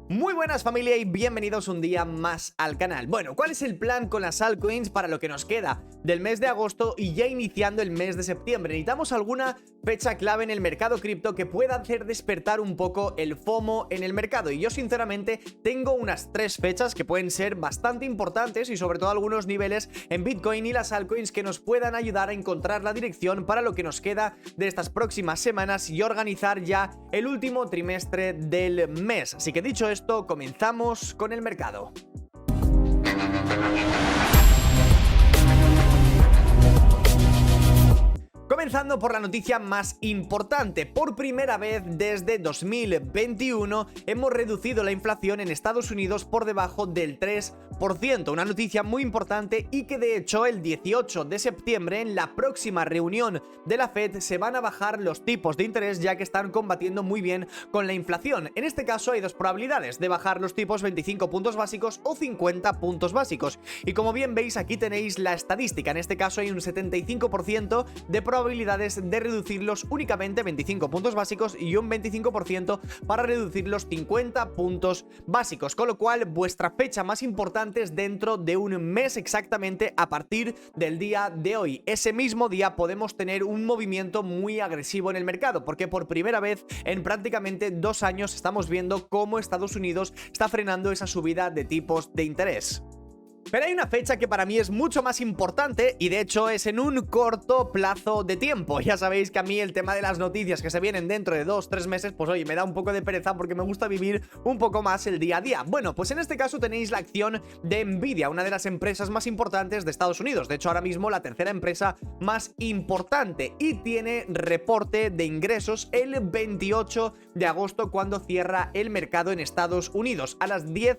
Muy buenas familia y bienvenidos un día más al canal. Bueno, ¿cuál es el plan con las altcoins para lo que nos queda del mes de agosto y ya iniciando el mes de septiembre? Necesitamos alguna fecha clave en el mercado cripto que pueda hacer despertar un poco el FOMO en el mercado, y yo sinceramente tengo unas 3 fechas que pueden ser bastante importantes y sobre todo algunos niveles en Bitcoin y las altcoins que nos puedan ayudar a encontrar la dirección para lo que nos queda de estas próximas semanas y organizar ya el último trimestre del mes. Así que dicho esto, comenzamos con el mercado. Comenzando por la noticia más importante, por primera vez desde 2021 hemos reducido la inflación en Estados Unidos por debajo del 3%, una noticia muy importante y que de hecho el 18 de septiembre en la próxima reunión de la Fed se van a bajar los tipos de interés, ya que están combatiendo muy bien con la inflación. En este caso hay dos probabilidades de bajar los tipos: 25 puntos básicos o 50 puntos básicos, y como bien veis aquí tenéis la estadística. En este caso hay un 75% de probabilidades de reducirlos únicamente 25 puntos básicos y un 25% para reducir los 50 puntos básicos, con lo cual vuestra fecha más importante es dentro de un mes exactamente a partir del día de hoy. Ese mismo día podemos tener un movimiento muy agresivo en el mercado, porque por primera vez en prácticamente 2 años estamos viendo cómo Estados Unidos está frenando esa subida de tipos de interés. Pero hay una fecha que para mí es mucho más importante y de hecho es en un corto plazo de tiempo. Ya sabéis que a mí el tema de las noticias que se vienen dentro de 2-3 meses, pues oye, me da un poco de pereza porque me gusta vivir un poco más el día a día. Bueno, pues en este caso tenéis la acción de Nvidia, una de las empresas más importantes de Estados Unidos. De hecho, ahora mismo la tercera empresa más importante, y tiene reporte de ingresos el 28 de agosto cuando cierra el mercado en Estados Unidos a las 10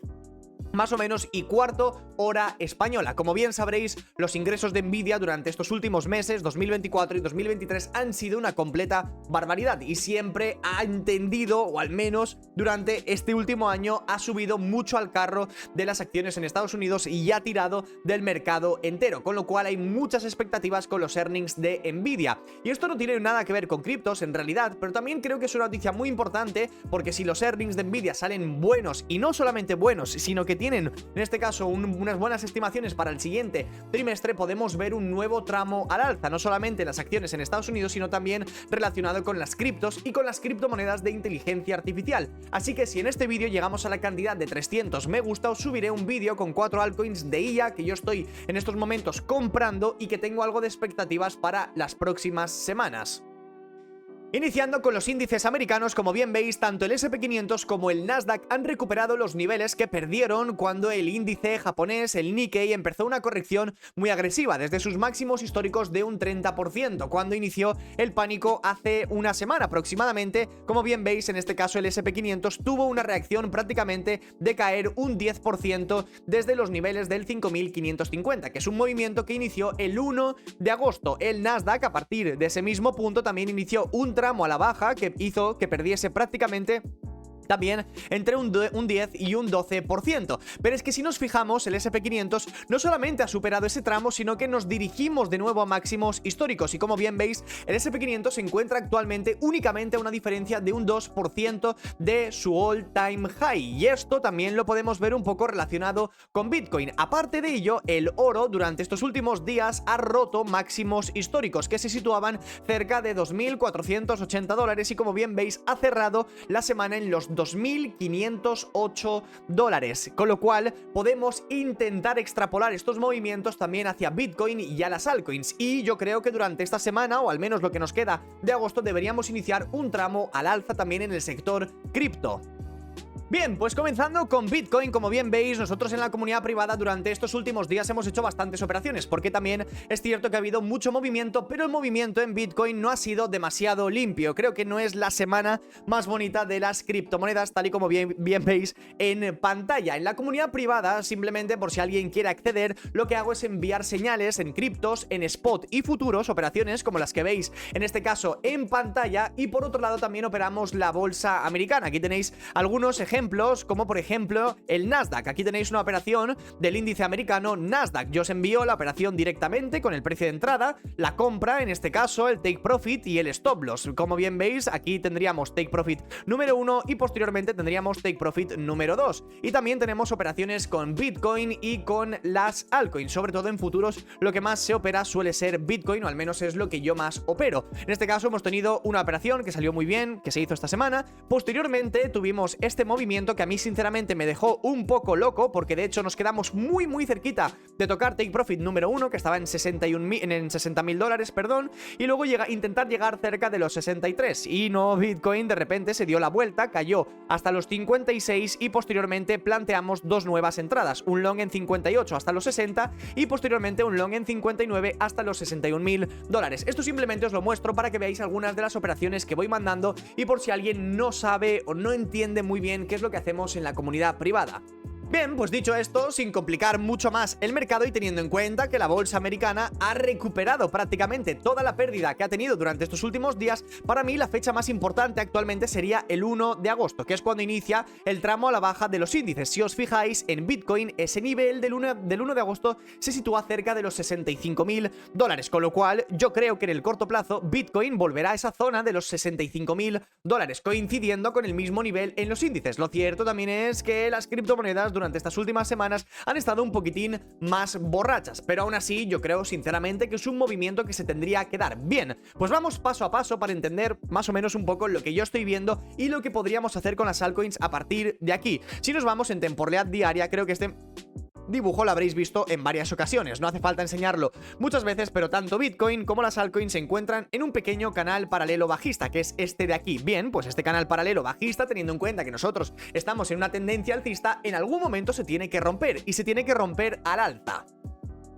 más o menos y cuarto hora española. Como bien sabréis, los ingresos de Nvidia durante estos últimos meses, 2024 y 2023, han sido una completa barbaridad y siempre ha entendido, o al menos durante este último año, ha subido mucho al carro de las acciones en Estados Unidos y ha tirado del mercado entero, con lo cual hay muchas expectativas con los earnings de Nvidia. Y esto no tiene nada que ver con criptos en realidad, pero también creo que es una noticia muy importante, porque si los earnings de Nvidia salen buenos, y no solamente buenos, sino que tienen en este caso unas buenas estimaciones para el siguiente trimestre, podemos ver un nuevo tramo al alza, no solamente las acciones en Estados Unidos, sino también relacionado con las criptos y con las criptomonedas de inteligencia artificial. Así que si en este vídeo llegamos a la cantidad de 300 me gusta, os subiré un vídeo con 4 altcoins de IA que yo estoy en estos momentos comprando y que tengo algo de expectativas para las próximas semanas. Iniciando con los índices americanos, como bien veis, tanto el S&P500 como el Nasdaq han recuperado los niveles que perdieron cuando el índice japonés, el Nikkei, empezó una corrección muy agresiva desde sus máximos históricos de un 30%, cuando inició el pánico hace una semana aproximadamente. Como bien veis, en este caso el S&P500 tuvo una reacción prácticamente de caer un 10% desde los niveles del 5.550, que es un movimiento que inició el 1 de agosto. El Nasdaq, a partir de ese mismo punto, también inició un tramo a la baja que hizo que perdiese prácticamente también entre un 10 y un 12%. Pero es que si nos fijamos, el S&P500 no solamente ha superado ese tramo, sino que nos dirigimos de nuevo a máximos históricos. Y como bien veis, el S&P500 se encuentra actualmente únicamente a una diferencia de un 2% de su all-time high. Y esto también lo podemos ver un poco relacionado con Bitcoin. Aparte de ello, el oro durante estos últimos días ha roto máximos históricos que se situaban cerca de $2.480, y como bien veis, ha cerrado la semana en los $2.508, con lo cual podemos intentar extrapolar estos movimientos también hacia Bitcoin y a las altcoins, y yo creo que durante esta semana, o al menos lo que nos queda de agosto, deberíamos iniciar un tramo al alza también en el sector cripto. Bien, pues comenzando con Bitcoin, como bien veis, nosotros en la comunidad privada durante estos últimos días hemos hecho bastantes operaciones, porque también es cierto que ha habido mucho movimiento, pero el movimiento en Bitcoin no ha sido demasiado limpio. Creo que no es la semana más bonita de las criptomonedas, tal y como bien veis en pantalla. En la comunidad privada, simplemente por si alguien quiere acceder, lo que hago es enviar señales en criptos, en spot y futuros, operaciones como las que veis en este caso en pantalla, y por otro lado también operamos la bolsa americana. Aquí tenéis algunos ejemplos ejemplos, como por ejemplo el Nasdaq. Aquí tenéis una operación del índice americano Nasdaq. Yo os envío la operación directamente con el precio de entrada, la compra, en este caso el take profit y el stop loss. Como bien veis, aquí tendríamos take profit número 1 y posteriormente tendríamos take profit número 2. Y también tenemos operaciones con Bitcoin y con las altcoins. Sobre todo en futuros lo que más se opera suele ser Bitcoin, o al menos es lo que yo más opero. En este caso hemos tenido una operación que salió muy bien, que se hizo esta semana. Posteriormente tuvimos este movimiento que a mí sinceramente me dejó un poco loco, porque de hecho nos quedamos muy cerquita de tocar take profit número 1, que estaba en 60.000 dólares, perdón, y luego intentar llegar cerca de los 63, y no, Bitcoin de repente se dio la vuelta, cayó hasta los 56 y posteriormente planteamos dos nuevas entradas, un long en 58 hasta los 60 y posteriormente un long en 59 hasta los 61.000 dólares. Esto simplemente os lo muestro para que veáis algunas de las operaciones que voy mandando y por si alguien no sabe o no entiende muy bien qué es lo que hacemos en la comunidad privada. Bien, pues dicho esto, sin complicar mucho más el mercado y teniendo en cuenta que la bolsa americana ha recuperado prácticamente toda la pérdida que ha tenido durante estos últimos días, para mí la fecha más importante actualmente sería el 1 de agosto, que es cuando inicia el tramo a la baja de los índices. Si os fijáis en Bitcoin, ese nivel del 1 de agosto se sitúa cerca de los 65.000 dólares, con lo cual yo creo que en el corto plazo Bitcoin volverá a esa zona de los 65.000 dólares, coincidiendo con el mismo nivel en los índices. Lo cierto también es que las criptomonedas durante estas últimas semanas han estado un poquitín más borrachas, pero aún así yo creo sinceramente que es un movimiento que se tendría que dar. Bien, pues vamos paso a paso para entender más o menos un poco lo que yo estoy viendo y lo que podríamos hacer con las altcoins a partir de aquí. Si nos vamos en temporalidad diaria, creo que este dibujo lo habréis visto en varias ocasiones, no hace falta enseñarlo muchas veces, pero tanto Bitcoin como las altcoins se encuentran en un pequeño canal paralelo bajista, que es este de aquí. Bien, pues este canal paralelo bajista, teniendo en cuenta que nosotros estamos en una tendencia alcista, en algún momento se tiene que romper, y se tiene que romper al alza.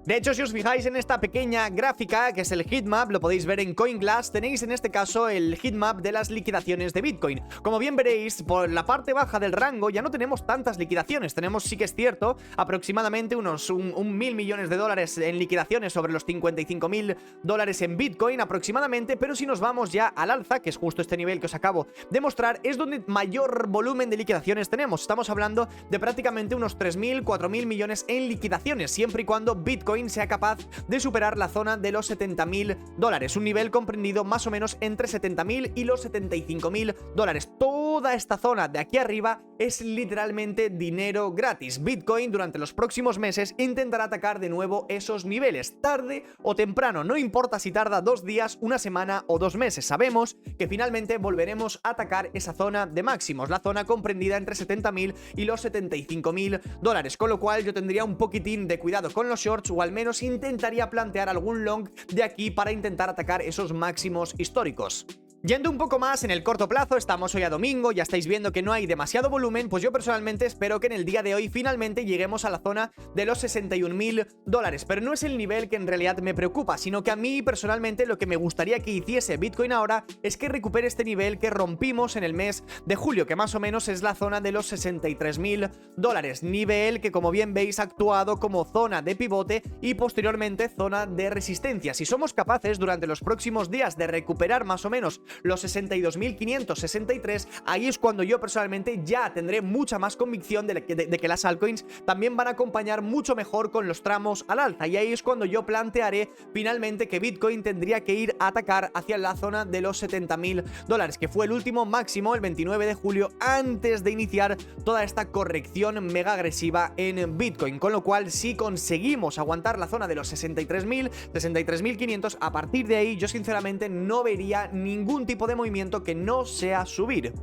De hecho, si os fijáis en esta pequeña gráfica, que es el heatmap, lo podéis ver en CoinGlass, tenéis en este caso el heatmap de las liquidaciones de Bitcoin. Como bien veréis, por la parte baja del rango ya no tenemos tantas liquidaciones, tenemos, sí que es cierto, aproximadamente unos 1.000 millones de dólares en liquidaciones sobre los 55.000 dólares en Bitcoin aproximadamente, pero si nos vamos ya al alza, que es justo este nivel que os acabo de mostrar, es donde mayor volumen de liquidaciones tenemos. Estamos hablando de prácticamente unos 3.000, 4.000 millones en liquidaciones, siempre y cuando Bitcoin sea capaz de superar la zona de los 70.000 dólares, un nivel comprendido más o menos entre 70.000 y los 75.000 dólares. Toda esta zona de aquí arriba es literalmente dinero gratis. Bitcoin durante los próximos meses intentará atacar de nuevo esos niveles, tarde o temprano, no importa si tarda 2 días, una semana o 2 meses. Sabemos que finalmente volveremos a atacar esa zona de máximos, la zona comprendida entre 70.000 y los 75.000 dólares, con lo cual yo tendría un poquitín de cuidado con los shorts, o al menos intentaría plantear algún long de aquí para intentar atacar esos máximos históricos. Yendo un poco más en el corto plazo, estamos hoy a domingo, ya estáis viendo que no hay demasiado volumen, pues yo personalmente espero que en el día de hoy finalmente lleguemos a la zona de los 61.000 dólares, pero no es el nivel que en realidad me preocupa, sino que a mí personalmente lo que me gustaría que hiciese Bitcoin ahora es que recupere este nivel que rompimos en el mes de julio, que más o menos es la zona de los 63.000 dólares, nivel que como bien veis ha actuado como zona de pivote y posteriormente zona de resistencia. Si somos capaces durante los próximos días de recuperar más o menos los 62.563, ahí es cuando yo personalmente ya tendré mucha más convicción de que las altcoins también van a acompañar mucho mejor con los tramos al alza, y ahí es cuando yo plantearé finalmente que Bitcoin tendría que ir a atacar hacia la zona de los 70.000 dólares, que fue el último máximo el 29 de julio antes de iniciar toda esta corrección mega agresiva en Bitcoin, con lo cual si conseguimos aguantar la zona de los 63.000, 63.500, a partir de ahí yo sinceramente no vería ningún tipo de movimiento que no sea subir.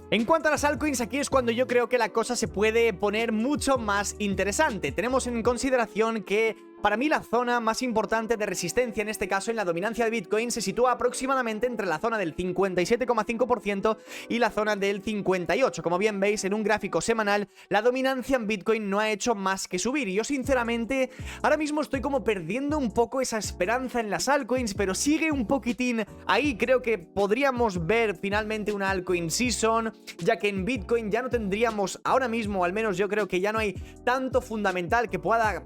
En cuanto a las altcoins, aquí es cuando yo creo que la cosa se puede poner mucho más interesante. Tenemos en consideración que para mí la zona más importante de resistencia, en este caso en la dominancia de Bitcoin, se sitúa aproximadamente entre la zona del 57,5% y la zona del 58%. Como bien veis en un gráfico semanal, la dominancia en Bitcoin no ha hecho más que subir, y yo sinceramente ahora mismo estoy como perdiendo un poco esa esperanza en las altcoins, pero sigue un poquitín ahí. Creo que podríamos ver finalmente una altcoin season, ya que en Bitcoin ya no tendríamos ahora mismo, al menos yo creo que ya no hay tanto fundamental que pueda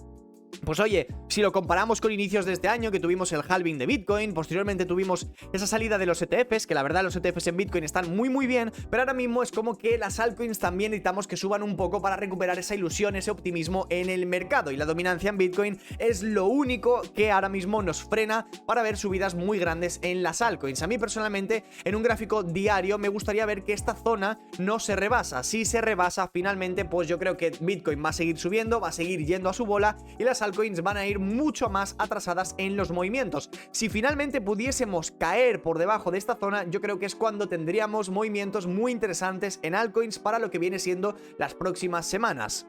Pues oye, si lo comparamos con inicios de este año, que tuvimos el halving de Bitcoin, posteriormente tuvimos esa salida de los ETFs, que la verdad los ETFs en Bitcoin están muy bien, pero ahora mismo es como que las altcoins también necesitamos que suban un poco para recuperar esa ilusión, ese optimismo en el mercado, y la dominancia en Bitcoin es lo único que ahora mismo nos frena para ver subidas muy grandes en las altcoins. A mí personalmente, en un gráfico diario, me gustaría ver que esta zona no se rebasa. Si se rebasa finalmente, pues yo creo que Bitcoin va a seguir subiendo, va a seguir yendo a su bola, y las altcoins van a ir mucho más atrasadas en los movimientos. Si finalmente pudiésemos caer por debajo de esta zona, yo creo que es cuando tendríamos movimientos muy interesantes en altcoins para lo que viene siendo las próximas semanas.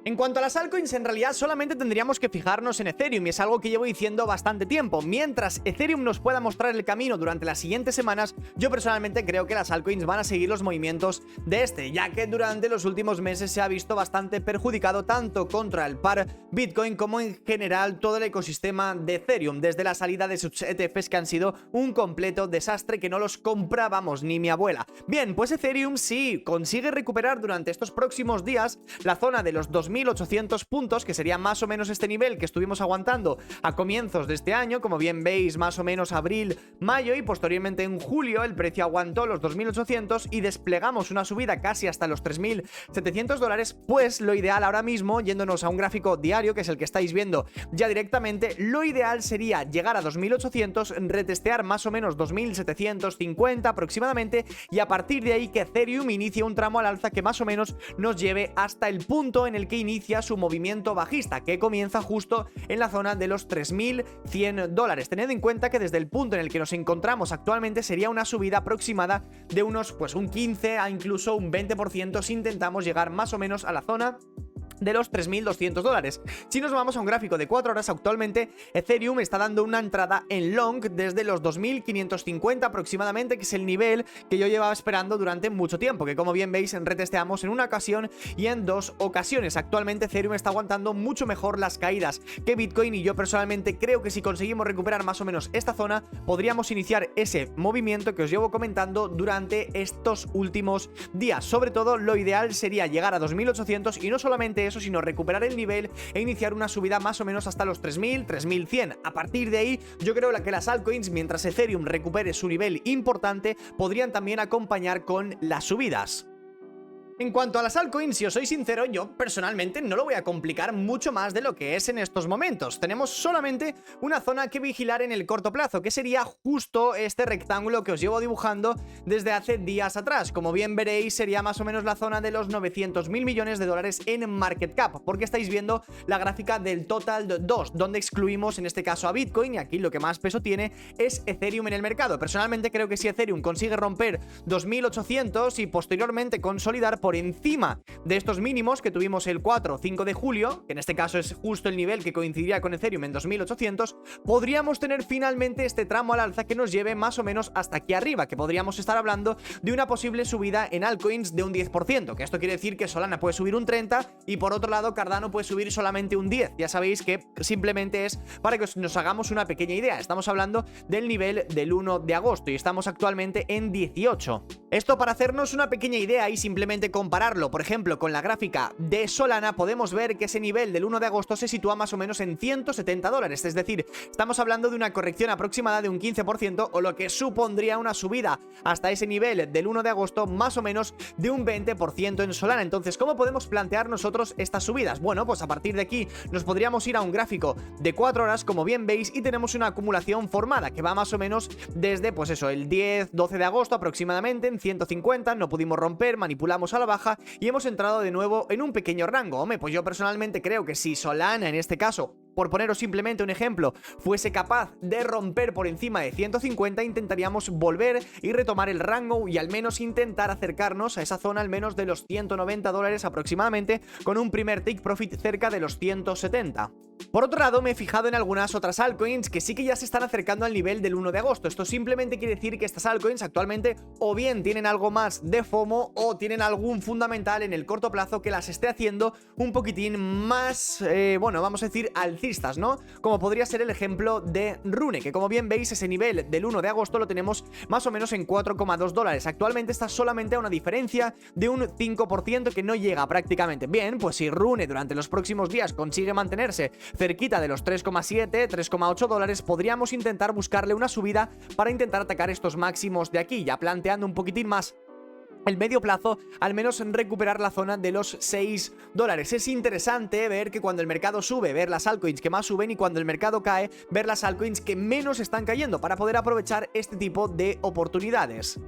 En cuanto a las altcoins, en realidad solamente tendríamos que fijarnos en Ethereum, y es algo que llevo diciendo bastante tiempo. Mientras Ethereum nos pueda mostrar el camino durante las siguientes semanas, yo personalmente creo que las altcoins van a seguir los movimientos de este, ya que durante los últimos meses se ha visto bastante perjudicado tanto contra el par Bitcoin como en general todo el ecosistema de Ethereum, desde la salida de sus ETFs, que han sido un completo desastre, que no los comprábamos ni mi abuela. Bien, pues Ethereum sí consigue recuperar durante estos próximos días la zona de los 2.800 puntos, que sería más o menos este nivel que estuvimos aguantando a comienzos de este año, como bien veis, más o menos abril, mayo, y posteriormente en julio el precio aguantó los 2.800 y desplegamos una subida casi hasta los 3.700 dólares. Pues lo ideal ahora mismo, yéndonos a un gráfico diario, que es el que estáis viendo ya directamente, lo ideal sería llegar a 2.800, retestear más o menos 2.750 aproximadamente, y a partir de ahí que Ethereum inicie un tramo al alza que más o menos nos lleve hasta el punto en el que inicia su movimiento bajista, que comienza justo en la zona de los 3.100 dólares. Tened en cuenta que desde el punto en el que nos encontramos actualmente sería una subida aproximada de unos pues un 15 a incluso un 20% si intentamos llegar más o menos a la zona de los 3.200 dólares. Si nos vamos a un gráfico de 4 horas, actualmente Ethereum está dando una entrada en long desde los 2.550 aproximadamente, que es el nivel que yo llevaba esperando durante mucho tiempo, que como bien veis retesteamos en una ocasión y en dos ocasiones. Actualmente Ethereum está aguantando mucho mejor las caídas que Bitcoin, y yo personalmente creo que si conseguimos recuperar más o menos esta zona, podríamos iniciar ese movimiento que os llevo comentando durante estos últimos días. Sobre todo lo ideal sería llegar a 2.800 y no solamente eso, sino recuperar el nivel e iniciar una subida más o menos hasta los 3.000, 3.100. A partir de ahí, yo creo que las altcoins, mientras Ethereum recupere su nivel importante, podrían también acompañar con las subidas. En cuanto a las altcoins, si os soy sincero, yo personalmente no lo voy a complicar mucho más de lo que es en estos momentos. Tenemos solamente una zona que vigilar en el corto plazo, que sería justo este rectángulo que os llevo dibujando desde hace días atrás. Como bien veréis, sería más o menos la zona de los 900.000 millones de dólares en market cap, porque estáis viendo la gráfica del total 2, donde excluimos en este caso a Bitcoin, y aquí lo que más peso tiene es Ethereum en el mercado. Personalmente creo que si Ethereum consigue romper 2.800 y posteriormente consolidar por encima de estos mínimos que tuvimos el 4 o 5 de julio, que en este caso es justo el nivel que coincidiría con Ethereum en 2.800, podríamos tener finalmente este tramo al alza que nos lleve más o menos hasta aquí arriba, que podríamos estar hablando de una posible subida en altcoins de un 10%, que esto quiere decir que Solana puede subir un 30% y por otro lado Cardano puede subir solamente un 10%. Ya sabéis que simplemente es para que nos hagamos una pequeña idea. Estamos hablando del nivel del 1 de agosto y estamos actualmente en 18. Esto para hacernos una pequeña idea y simplemente compararlo, por ejemplo, con la gráfica de Solana, podemos ver que ese nivel del 1 de agosto se sitúa más o menos en 170 dólares, es decir, estamos hablando de una corrección aproximada de un 15%, o lo que supondría una subida hasta ese nivel del 1 de agosto más o menos de un 20% en Solana. Entonces, ¿cómo podemos plantear nosotros estas subidas? Bueno, pues a partir de aquí nos podríamos ir a un gráfico de 4 horas, como bien veis, y tenemos una acumulación formada que va más o menos desde, pues eso, el 10-12 de agosto aproximadamente en 150, no pudimos romper, manipulamos a la baja y hemos entrado de nuevo en un pequeño rango. Hombre, pues yo personalmente creo que si Solana en este caso, por poneros simplemente un ejemplo, fuese capaz de romper por encima de 150, intentaríamos volver y retomar el rango y al menos intentar acercarnos a esa zona al menos de los 190 dólares aproximadamente, con un primer take profit cerca de los 170. Por otro lado, me he fijado en algunas otras altcoins que sí que ya se están acercando al nivel del 1 de agosto. Esto simplemente quiere decir que estas altcoins actualmente o bien tienen algo más de FOMO o tienen algún fundamental en el corto plazo que las esté haciendo un poquitín más, bueno, vamos a decir alcistas, ¿no? Como podría ser el ejemplo de Rune, que como bien veis ese nivel del 1 de agosto lo tenemos más o menos en 4,2 dólares. Actualmente está solamente a una diferencia de un 5% que no llega prácticamente. Bien, pues si Rune durante los próximos días consigue mantenerse cerquita de los 3,7, 3,8 dólares, podríamos intentar buscarle una subida para intentar atacar estos máximos de aquí, ya planteando un poquitín más el medio plazo, al menos en recuperar la zona de los 6 dólares. Es interesante ver que cuando el mercado sube, ver las altcoins que más suben, y cuando el mercado cae, ver las altcoins que menos están cayendo, para poder aprovechar este tipo de oportunidades.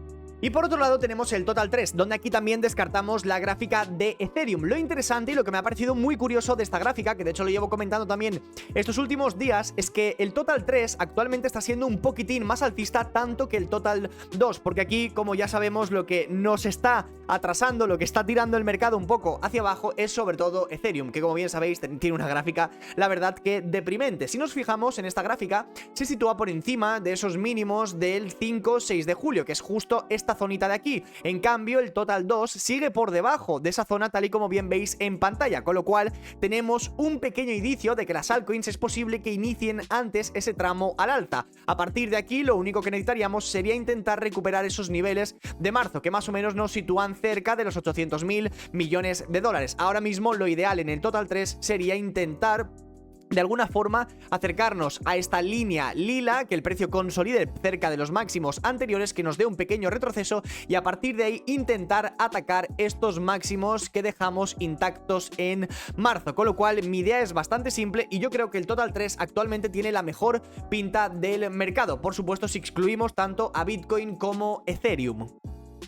Y por otro lado tenemos el Total 3, donde aquí también descartamos la gráfica de Ethereum. Lo interesante y lo que me ha parecido muy curioso de esta gráfica, que de hecho lo llevo comentando también estos últimos días, es que el Total 3 actualmente está siendo un poquitín más alcista tanto que el Total 2, porque aquí, como ya sabemos, lo que nos está atrasando, lo que está tirando el mercado un poco hacia abajo es sobre todo Ethereum, que como bien sabéis tiene una gráfica, la verdad, que deprimente. Si nos fijamos en esta gráfica, se sitúa por encima de esos mínimos del 5-6 de julio, que es justo esta zonita de aquí. En cambio, el Total 2 sigue por debajo de esa zona, tal y como bien veis en pantalla, con lo cual tenemos un pequeño indicio de que las altcoins es posible que inicien antes ese tramo al alza. A partir de aquí, lo único que necesitaríamos sería intentar recuperar esos niveles de marzo, que más o menos nos sitúan cerca de los 800.000 millones de dólares. Ahora mismo lo ideal en el Total 3 sería intentar de alguna forma acercarnos a esta línea lila, que el precio consolide cerca de los máximos anteriores, que nos dé un pequeño retroceso, y a partir de ahí intentar atacar estos máximos que dejamos intactos en marzo. Con lo cual mi idea es bastante simple y yo creo que el Total 3 actualmente tiene la mejor pinta del mercado, por supuesto si excluimos tanto a Bitcoin como Ethereum.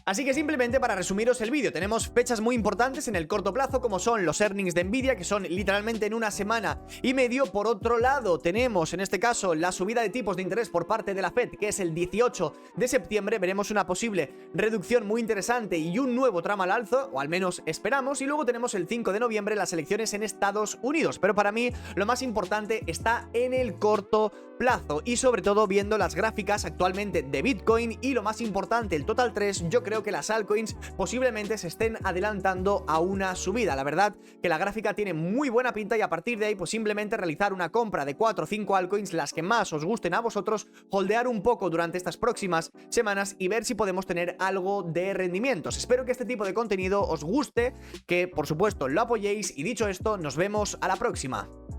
Así que simplemente para resumiros el vídeo, tenemos fechas muy importantes en el corto plazo, como son los earnings de Nvidia, que son literalmente en una semana y medio. Por otro lado, tenemos en este caso la subida de tipos de interés por parte de la Fed, que es el 18 de septiembre. Veremos una posible reducción muy interesante y un nuevo tramo al alza, o al menos esperamos. Y luego tenemos el 5 de noviembre las elecciones en Estados Unidos. Pero para mí lo más importante está en el corto plazo y sobre todo viendo las gráficas actualmente de Bitcoin y lo más importante, el Total 3. Yo creo que las altcoins posiblemente se estén adelantando a una subida. La verdad que la gráfica tiene muy buena pinta y a partir de ahí pues simplemente realizar una compra de 4 o 5 altcoins, las que más os gusten a vosotros, holdear un poco durante estas próximas semanas y ver si podemos tener algo de rendimientos. Espero que este tipo de contenido os guste, que por supuesto lo apoyéis, y dicho esto, nos vemos a la próxima.